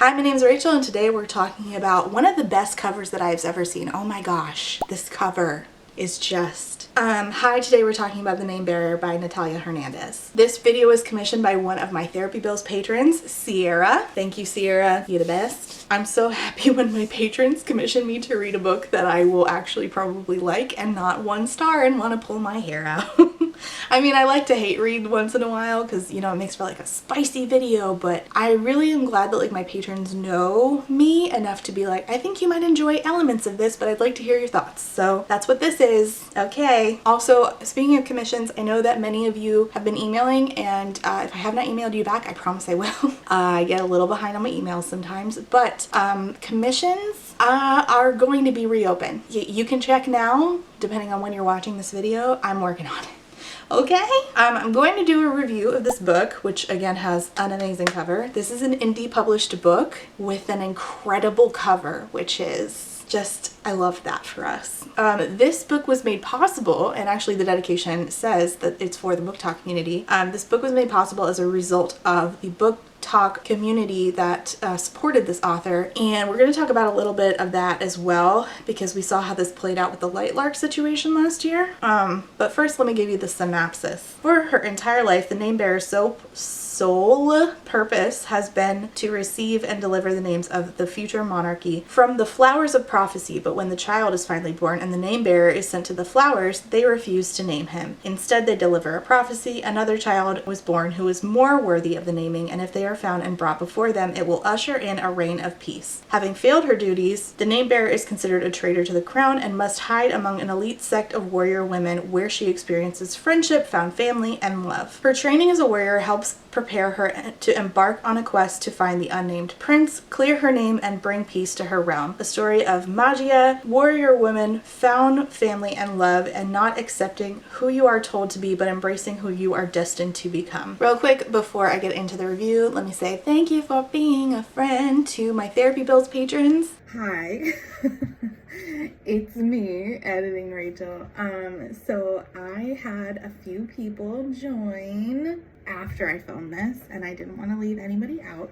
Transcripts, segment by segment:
Hi, my name is Rachel and today we're talking about one of the best covers that I've ever seen. Oh my gosh, this cover is just... Hi, today we're talking about The Name Bearer by Natalia Hernandez. This video was commissioned by one of my Therapy Bills patrons, Sierra. Thank you, Sierra. You're the best. I'm so happy when my patrons commission me to read a book that I will actually probably like and not 1 star and want to pull my hair out. I mean, I like to hate read once in a while because, you know, it makes for like a spicy video, but I really am glad that like my patrons know me enough to be like, I think you might enjoy elements of this, but I'd like to hear your thoughts. So that's what this is. Okay. Also, speaking of commissions, I know that many of you have been emailing, and if I have not emailed you back, I promise I will. I get a little behind on my emails sometimes, but commissions are going to be reopened. You can check now, depending on when you're watching this video. I'm working on it. Okay, I'm going to do a review of this book, which again has an amazing cover. This is an indie published book with an incredible cover, which is just, I love that for us. This book was made possible, and actually the dedication says that it's for the book talk community. This book was made possible as a result of the book talk community that supported this author, and we're going to talk about a little bit of that as well because we saw how this played out with the Lightlark situation last year. But first, let me give you the synopsis. For her entire life, the name bearer's sole purpose has been to receive and deliver the names of the future monarchy from the flowers of prophecy, but when the child is finally born and the name bearer is sent to the flowers, they refuse to name him. Instead, they deliver a prophecy. Another child was born who is more worthy of the naming, and if they are found and brought before them, it will usher in a reign of peace. Having failed her duties, the name bearer is considered a traitor to the crown and must hide among an elite sect of warrior women where she experiences friendship, found family, and love. Her training as a warrior helps prepare her to embark on a quest to find the unnamed prince, clear her name, and bring peace to her realm. A story of magia, warrior women, found family and love, and not accepting who you are told to be, but embracing who you are destined to become. Real quick, before I get into the review, let me say thank you for being a friend to my Therapy Bills patrons. Hi. It's me, Editing Rachel. So I had a few people join after I filmed this, and I didn't want to leave anybody out,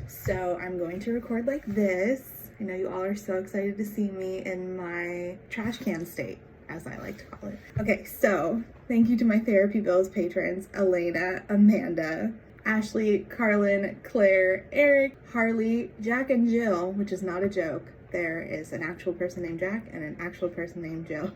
so I'm going to record like this. I know you all are so excited to see me in my trash can state, as I like to call it. Okay, so thank you to my Therapy Bills patrons, Elena, Amanda, Ashley, Carlin, Claire, Eric, Harley, Jack, and Jill, which is not a joke. There is an actual person named Jack and an actual person named Jill.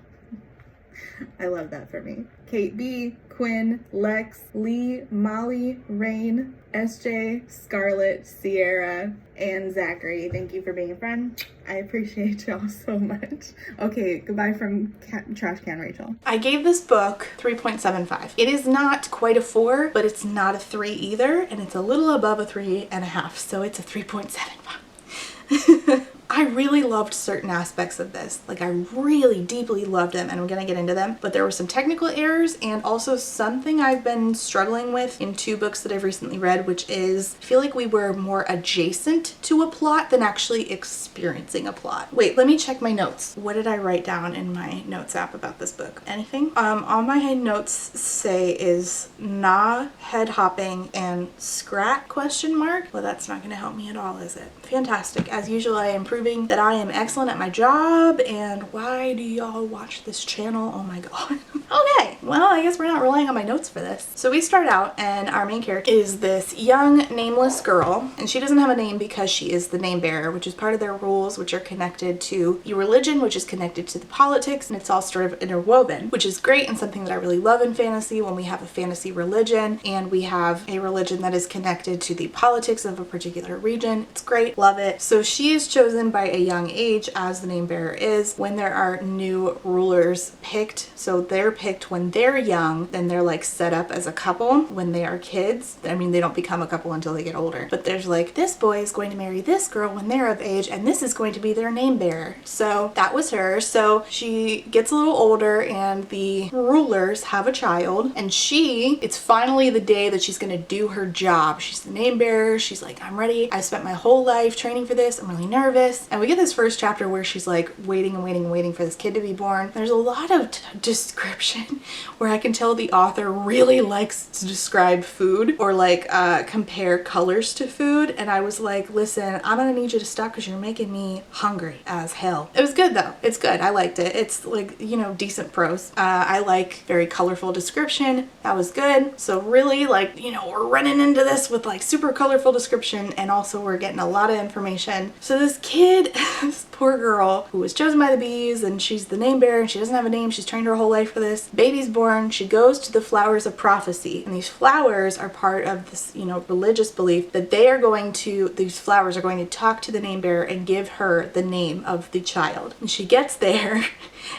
I love that for me. Kate B, Quinn, Lex, Lee, Molly, Rain, SJ, Scarlett, Sierra, and Zachary. Thank you for being a friend. I appreciate y'all so much. Okay, goodbye from Trash Can Rachel. I gave this book 3.75. It is not quite a 4, but it's not a 3 either, and it's a little above a 3.5, so it's a 3.75. I really loved certain aspects of this. Like, I really deeply loved them, and I'm gonna get into them. But there were some technical errors and also something I've been struggling with in 2 books that I've recently read, which is I feel like we were more adjacent to a plot than actually experiencing a plot. Wait, let me check my notes. What did I write down in my notes app about this book? Anything? All my notes say is nah, head hopping, and scrat question mark. Well, that's not gonna help me at all, is it? Fantastic. As usual, I am proving that I am excellent at my job, and why do y'all watch this channel? Oh my god. Okay, well, I guess we're not relying on my notes for this. So we start out, and our main character is this young nameless girl, and she doesn't have a name because she is the name bearer, which is part of their rules, which are connected to your religion, which is connected to the politics, and it's all sort of interwoven, which is great and something that I really love in fantasy when we have a fantasy religion and we have a religion that is connected to the politics of a particular region. It's great, love it. So she is chosen by a young age, as the name bearer is, when there are new rulers picked. So they're picked when they're young, then they're like set up as a couple when they are kids. I mean, they don't become a couple until they get older, but there's like, this boy is going to marry this girl when they're of age, and this is going to be their name bearer. So that was her. So she gets a little older and the rulers have a child, and it's finally the day that she's gonna do her job. She's the name bearer. She's like, I'm ready. I spent my whole life training for this. I'm really nervous. this, and we get this first chapter where she's like waiting and waiting and waiting for this kid to be born. There's a lot of description where I can tell the author really likes to describe food or like compare colors to food, and I was like, listen, I'm gonna need you to stop because you're making me hungry as hell. It was good though. It's good. I liked it. It's like, you know, decent prose. I like very colorful description. That was good. So really, like, you know, we're running into this with like super colorful description, and also we're getting a lot of information. So this kid, this poor girl who was chosen by the bees, and she's the name bearer, and she doesn't have a name. She's trained her whole life for this. Baby's born. She goes to the flowers of prophecy, and these flowers are part of this, you know, religious belief that these flowers are going to talk to the name bearer and give her the name of the child. And she gets there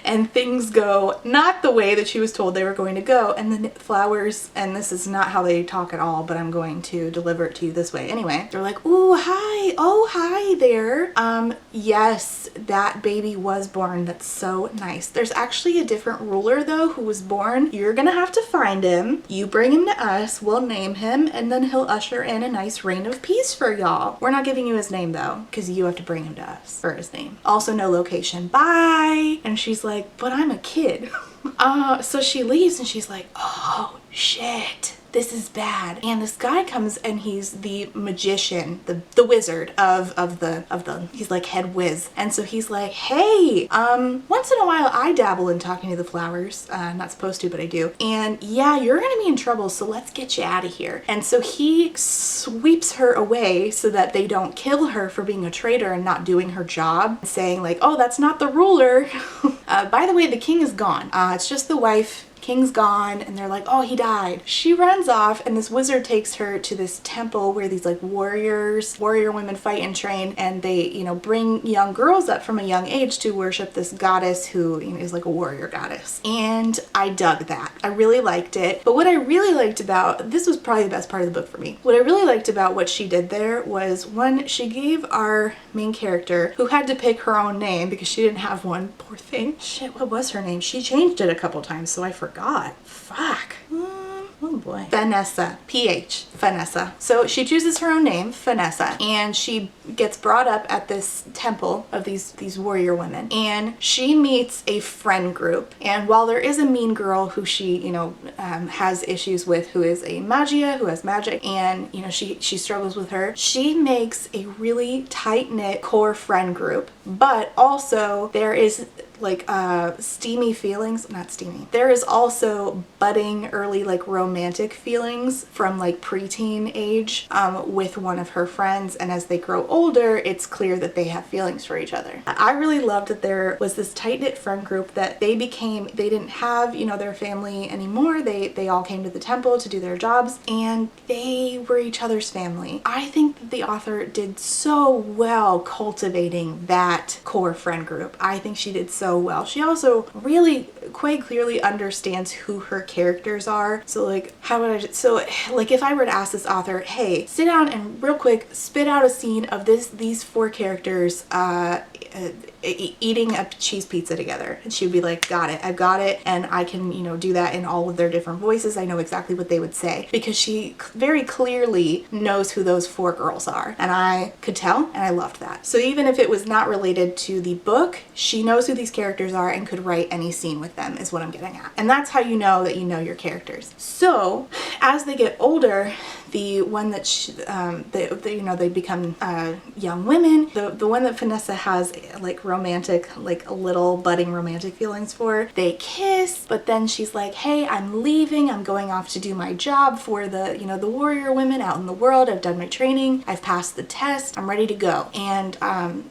and things go not the way that she was told they were going to go, and the flowers, and this is not how they talk at all, but I'm going to deliver it to you this way anyway. They're like, ooh, hi, oh, hi there. Yes, that baby was born. That's so nice. There's actually a different ruler though who was born. You're gonna have to find him. You bring him to us, we'll name him, and then he'll usher in a nice reign of peace for y'all. We're not giving you his name though, because you have to bring him to us for his name. Also no location. Bye. And she's like, but I'm a kid. So she leaves and she's like, oh shit, this is bad. And this guy comes and he's the magician, the wizard of the he's like head whiz. And so he's like, hey, once in a while I dabble in talking to the flowers. Not supposed to, but I do. And yeah, you're gonna be in trouble, so let's get you out of here. And so he sweeps her away so that they don't kill her for being a traitor and not doing her job, saying like, oh, that's not the ruler. By the way, the king is gone. It's just the wife. King's gone, and they're like, oh, he died. She runs off, and this wizard takes her to this temple where these like warrior women fight and train, and they, you know, bring young girls up from a young age to worship this goddess who, you know, is like a warrior goddess. And I dug that. I really liked it. But what I really liked about, this was probably the best part of the book for me. What I really liked about what she did there was, one, she gave our main character, who had to pick her own name because she didn't have one, poor thing. Shit, what was her name? She changed it a couple times, so I forgot. Fuck. Oh boy. Vanessa. PH. Vanessa. So she chooses her own name, Vanessa, and she gets brought up at this temple of these warrior women, and she meets a friend group. And while there is a mean girl who she, you know, has issues with, who is a magia, who has magic, and, you know, she struggles with her, she makes a really tight-knit core friend group. But also there is like steamy feelings, not steamy. There is also budding early like romantic feelings from like preteen age with one of her friends, and as they grow older it's clear that they have feelings for each other. I really loved that there was this tight-knit friend group that they didn't have, you know, their family anymore. They all came to the temple to do their jobs, and they were each other's family. I think that the author did so well cultivating that core friend group. I think she did so well. She also really quite clearly understands who her characters are. So like, like if I were to ask this author, hey, sit down and real quick spit out a scene of these four characters eating a cheese pizza together, and she would be like, got it, I've got it, and I can, you know, do that in all of their different voices. I know exactly what they would say, because she very clearly knows who those four girls are, and I could tell, and I loved that. So even if it was not related to the book, she knows who these characters are and could write any scene with them, is what I'm getting at. And that's how you know that you know your characters. So as they get older, the one that you know, they become young women. The one that Vanessa has like romantic, like a little budding romantic feelings for, they kiss, but then she's like, hey, I'm leaving, I'm going off to do my job for the, you know, the warrior women out in the world. I've done my training, I've passed the test, I'm ready to go. And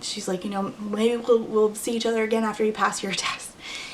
she's like, you know, maybe we'll see each other again after you pass your test.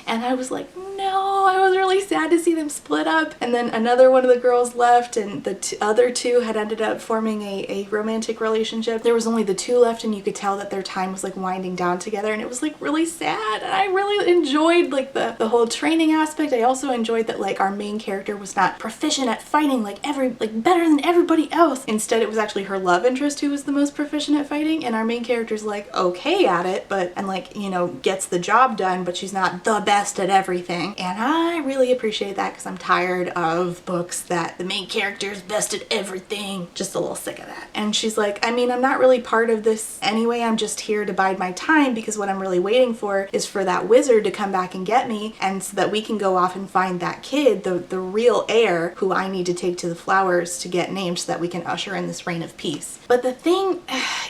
And I was like, no, I was really sad to see them split up. And then another one of the girls left, and the other two had ended up forming a romantic relationship. There was only the two left, and you could tell that their time was like winding down together, and it was like really sad. And I really enjoyed like the whole training aspect. I also enjoyed that like our main character was not proficient at fighting like better than everybody else. Instead, it was actually her love interest who was the most proficient at fighting, and our main character's like okay at it, and like, you know, gets the job done, but she's not the best at everything. And I really appreciate that because I'm tired of books that the main character's best at everything. Just a little sick of that. And she's like, I mean, I'm not really part of this anyway. I'm just here to bide my time because what I'm really waiting for is for that wizard to come back and get me, and so that we can go off and find that kid, the real heir, who I need to take to the flowers to get named so that we can usher in this reign of peace. But the thing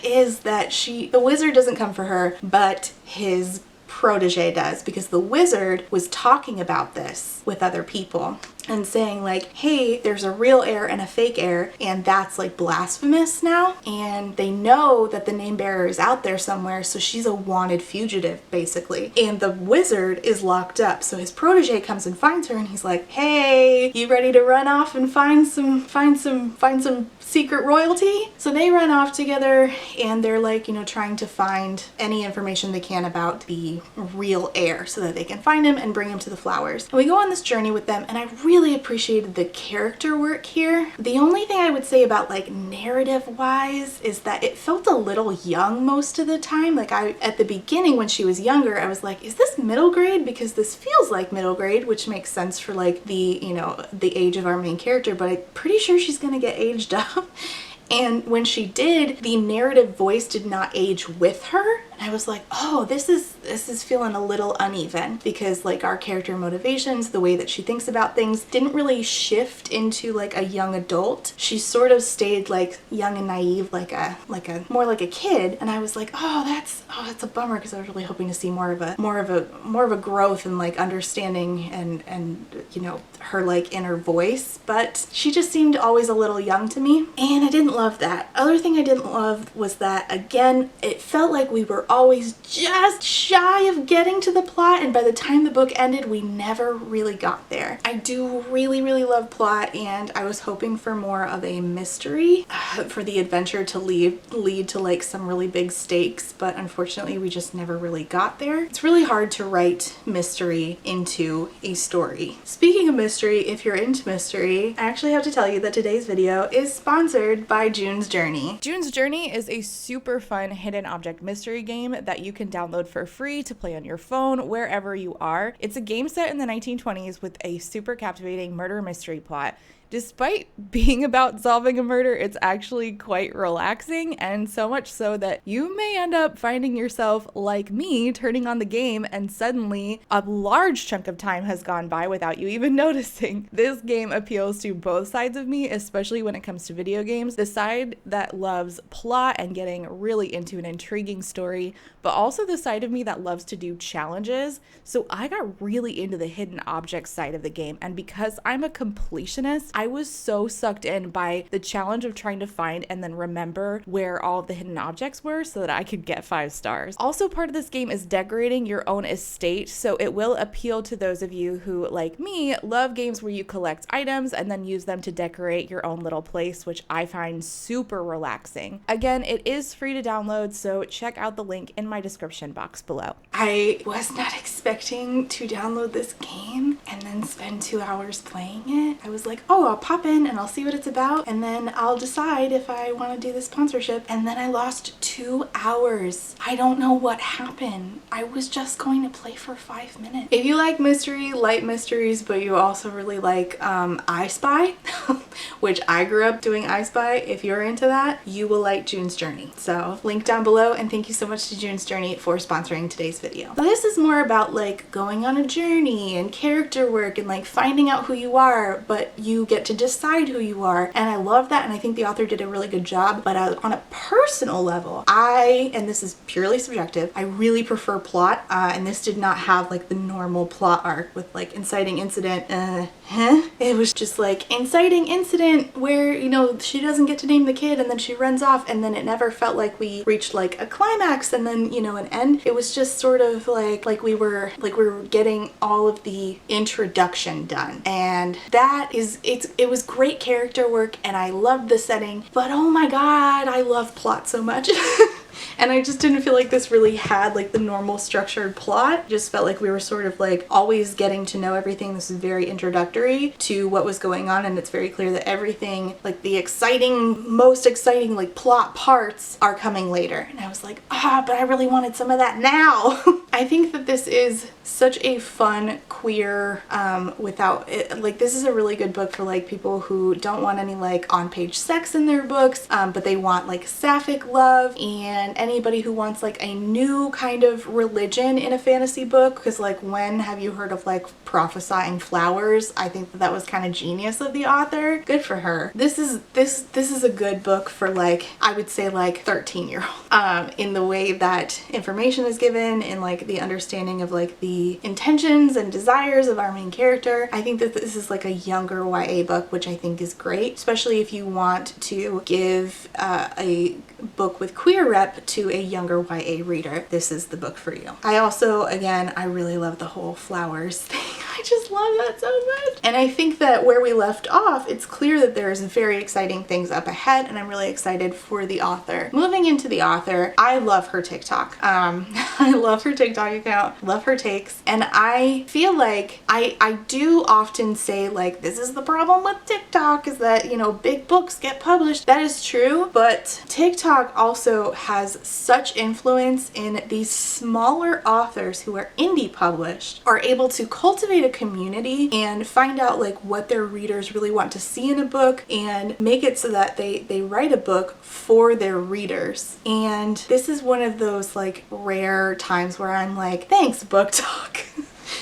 is that the wizard doesn't come for her, but his protege does, because the wizard was talking about this with other people and saying like, hey, there's a real heir and a fake heir, and that's like blasphemous now, and they know that the name bearer is out there somewhere, so she's a wanted fugitive basically, and the wizard is locked up. So his protege comes and finds her, and he's like, hey, you ready to run off and find some secret royalty? So they run off together, and they're like, you know, trying to find any information they can about the real heir so that they can find him and bring him to the flowers. And we go on this journey with them, and I really appreciated the character work here. The only thing I would say about like narrative wise is that it felt a little young most of the time. Like at the beginning when she was younger, I was like, is this middle grade? Because this feels like middle grade, which makes sense for like the, you know, the age of our main character, but I'm pretty sure she's gonna get aged up. And when she did, the narrative voice did not age with her. And I was like, oh, this is feeling a little uneven, because like our character motivations, the way that she thinks about things didn't really shift into like a young adult. She sort of stayed like young and naive, like a more like a kid. And I was like, oh, that's a bummer, because I was really hoping to see more of a growth and like understanding and you know, her like inner voice. But she just seemed always a little young to me, and I didn't love that. Other thing I didn't love was that, again, it felt like we were always just shy of getting to the plot, and by the time the book ended, we never really got there. I do really love plot, and I was hoping for more of a mystery for the adventure to lead to like some really big stakes, but unfortunately we just never really got there. It's really hard to write mystery into a story. Speaking of mystery, if you're into mystery, I actually have to tell you that today's video is sponsored by June's Journey. June's Journey is a super fun hidden object mystery game that you can download for free to play on your phone wherever you are. It's a game set in the 1920s with a super captivating murder mystery plot. Despite being about solving a murder, it's actually quite relaxing, and so much so that you may end up finding yourself, like me, turning on the game and suddenly a large chunk of time has gone by without you even noticing. This game appeals to both sides of me, especially when it comes to video games. The side that loves plot and getting really into an intriguing story, but also the side of me that loves to do challenges. So I got really into the hidden object side of the game, and because I'm a completionist, I was so sucked in by the challenge of trying to find and then remember where all of the hidden objects were so that I could get 5 stars. Also, part of this game is decorating your own estate, so it will appeal to those of you who, like me, love games where you collect items and then use them to decorate your own little place, which I find super relaxing. Again, it is free to download, so check out the link in my description box below. I was not expecting to download this game and then spend 2 hours playing it. I was like, oh, I'll pop in and I'll see what it's about, and then I'll decide if I want to do the sponsorship. And then I lost 2 hours. I don't know what happened. I was just going to play for 5 minutes. If you like mystery, light mysteries, but you also really like I Spy, which I grew up doing I Spy, if you're into that, you will like June's Journey. So link down below, and thank you so much to June's Journey for sponsoring today's video. So this is more about like going on a journey and character work and like finding out who you are, but you get to decide who you are, and I love that, and I think the author did a really good job. But on a personal level, and this is purely subjective, I really prefer plot, and this did not have like the normal plot arc with like inciting incident. It was just like inciting incident where, you know, she doesn't get to name the kid and then she runs off, and then it never felt like we reached like a climax and then, you know, an end. It was just sort of like we were getting all of the introduction done, and that is it was great character work, and I loved the setting, but oh my god, I love plot so much. And I just didn't feel like this really had like the normal structured plot. It just felt like we were sort of like always getting to know everything. This is very introductory to what was going on, and it's very clear that everything, like the exciting, most exciting like plot parts are coming later. And I was like, but I really wanted some of that now. I think that this is such a fun queer without it, like this is a really good book for like people who don't want any like on-page sex in their books, but they want like sapphic love, and anybody who wants like a new kind of religion in a fantasy book, because like when have you heard of like prophesying flowers? I think that was kind of genius of the author. Good for her. This is a good book for like, I would say like 13-year-old in the way that information is given, in like the understanding of like the intentions and desires of our main character. I think that this is like a younger YA book, which I think is great, especially if you want to give a book with queer rep to a younger YA reader. This is the book for you. I also, again, I really love the whole flowers thing. I just love that so much. And I think that where we left off, it's clear that there's very exciting things up ahead, and I'm really excited for the author. Moving into the author, I love her TikTok. I love her TikTok account, love her takes, and I feel like I do often say like, this is the problem with TikTok, is that, you know, big books get published. That is true, but TikTok also has such influence in these smaller authors who are indie published, are able to cultivate a community and find out like what their readers really want to see in a book, and make it so that they write a book for their readers. And this is one of those like rare times where I'm like, thanks, Book Talk.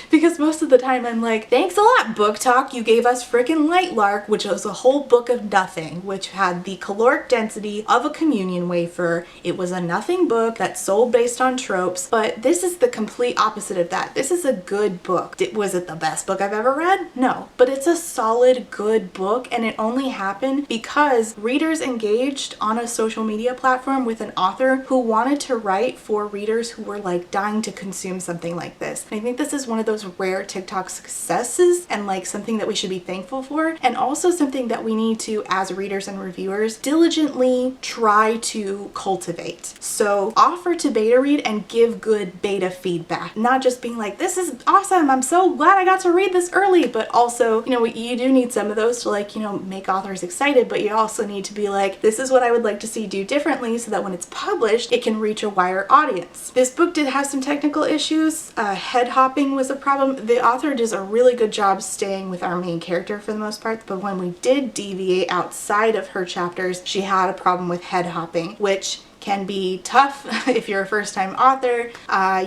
Because most of the time I'm like, thanks a lot, Book Talk. You gave us frickin' Lightlark, which was a whole book of nothing, which had the caloric density of a communion wafer. It was a nothing book that sold based on tropes, but this is the complete opposite of that. This is a good book. Was it the best book I've ever read? No, but it's a solid, good book, and it only happened because readers engaged on a social media platform with an author who wanted to write for readers who were like dying to consume something like this. And I think this is one of those rare TikTok successes, and like something that we should be thankful for, and also something that we need to, as readers and reviewers, diligently try to cultivate. So offer to beta read and give good beta feedback, not just being like, this is awesome, I'm so glad I got to read this early, but also, you know, you do need some of those to like, you know, make authors excited, but you also need to be like, this is what I would like to see do differently, so that when it's published it can reach a wider audience. This book did have some technical issues. Head hopping was a problem. The author does a really good job staying with our main character for the most part, but when we did deviate outside of her chapters, she had a problem with head hopping, which can be tough if you're a first-time author.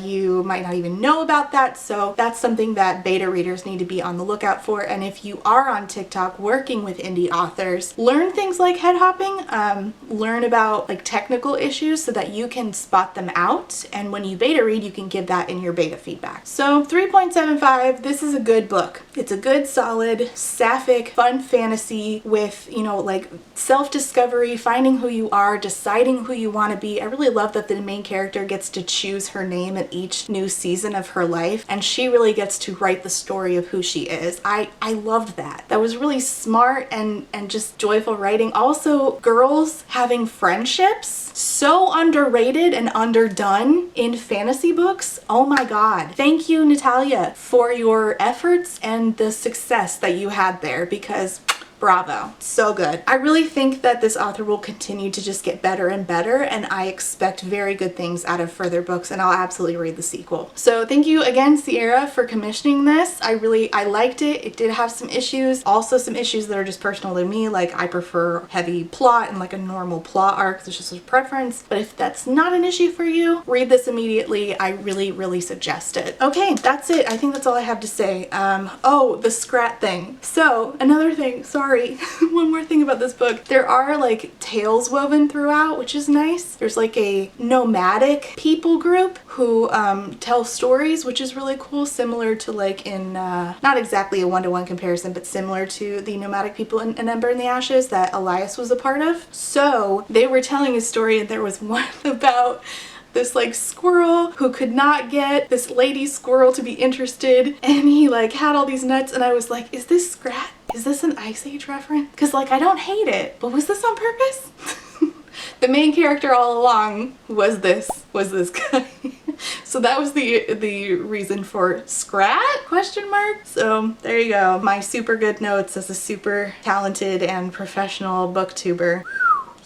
You might not even know about that, so that's something that beta readers need to be on the lookout for. And if you are on TikTok working with indie authors, learn things like head hopping, learn about like technical issues so that you can spot them out, and when you beta read you can give that in your beta feedback. So 3.75, this is a good book. It's a good, solid, sapphic, fun fantasy with, you know, like self-discovery, finding who you are, deciding who you want to be. I really love that the main character gets to choose her name in each new season of her life, and she really gets to write the story of who she is. I loved that. That was really smart and just joyful writing. Also, girls having friendships, so underrated and underdone in fantasy books. Oh my god. Thank you, Natalia, for your efforts and the success that you had there, because bravo, so good. I really think that this author will continue to just get better and better, and I expect very good things out of further books, and I'll absolutely read the sequel. So thank you again, Sierra, for commissioning this. I liked it. It did have some issues, also some issues that are just personal to me, like I prefer heavy plot and like a normal plot arc. It's just a preference, but if that's not an issue for you, read this immediately. I really suggest it. Okay, that's it. I think that's all I have to say. Oh, the scrat thing. So another thing, sorry, one more thing about this book. There are like tales woven throughout, which is nice. There's like a nomadic people group who tell stories, which is really cool, similar to like in, not exactly a one-to-one comparison, but similar to the nomadic people in An Ember in the Ashes that Elias was a part of. So they were telling a story, and there was one about this like squirrel who could not get this lady squirrel to be interested, and he like had all these nuts, and I was like, is this Scrat? Is this an Ice Age reference? Because like I don't hate it, but was this on purpose? The main character all along was this guy. So that was the reason for Scrat ? So there you go. My super good notes as a super talented and professional booktuber.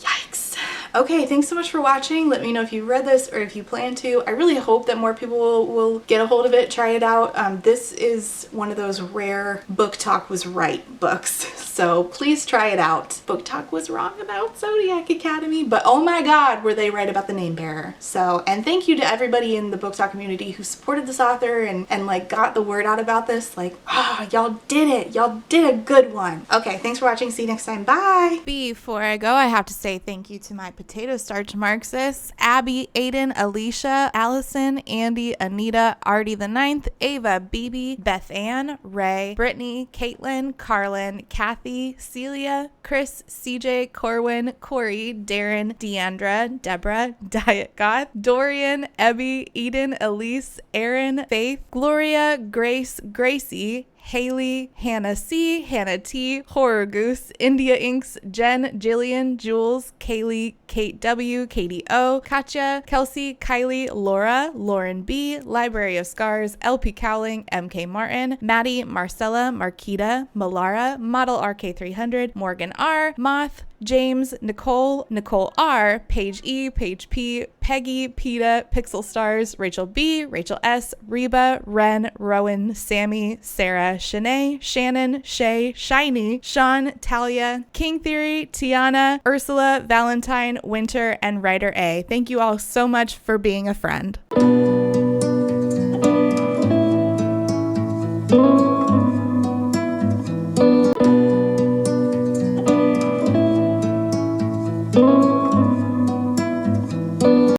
Yikes. Okay, thanks so much for watching. Let me know if you read this or if you plan to. I really hope that more people will get a hold of it, try it out. This is one of those rare Book Talk was right books, so please try it out. Book Talk was wrong about Zodiac Academy, but oh my god, were they right about the name bearer. So, and thank you to everybody in the Book Talk community who supported this author and like got the word out about this. Like, oh, y'all did it. Y'all did a good one. Okay, thanks for watching. See you next time. Bye. Before I go, I have to say thank you to my potato starch Marxists, Abby, Aiden, Alicia, Allison, Andy, Anita, Artie the Ninth, Ava, BB, Beth Ann, Ray, Brittany, Caitlin, Carlin, Kathy, Celia, Chris, CJ, Corwin, Corey, Darren, Deandra, Deborah, Diet Goth, Dorian, Ebby, Eden, Elise, Aaron, Faith, Gloria, Grace, Gracie, Haley, Hannah C, Hannah T, Horror Goose, India Inks, Jen, Jillian, Jules, Kaylee, Kate W, Katie O, Katja, Kelsey, Kylie, Laura, Lauren B, Library of Scars, LP Cowling, MK Martin, Maddie, Marcella, Marquita, Malara, Model RK300, Morgan R, Moth, James, Nicole, Nicole R, Paige E, Paige P, Peggy, Peta, Pixel Stars, Rachel B, Rachel S, Reba, Ren, Rowan, Sammy, Sarah, Shanae, Shannon, Shay, Shiny, Sean, Talia, King Theory, Tiana, Ursula, Valentine, Winter, and Writer A. Thank you all so much for being a friend.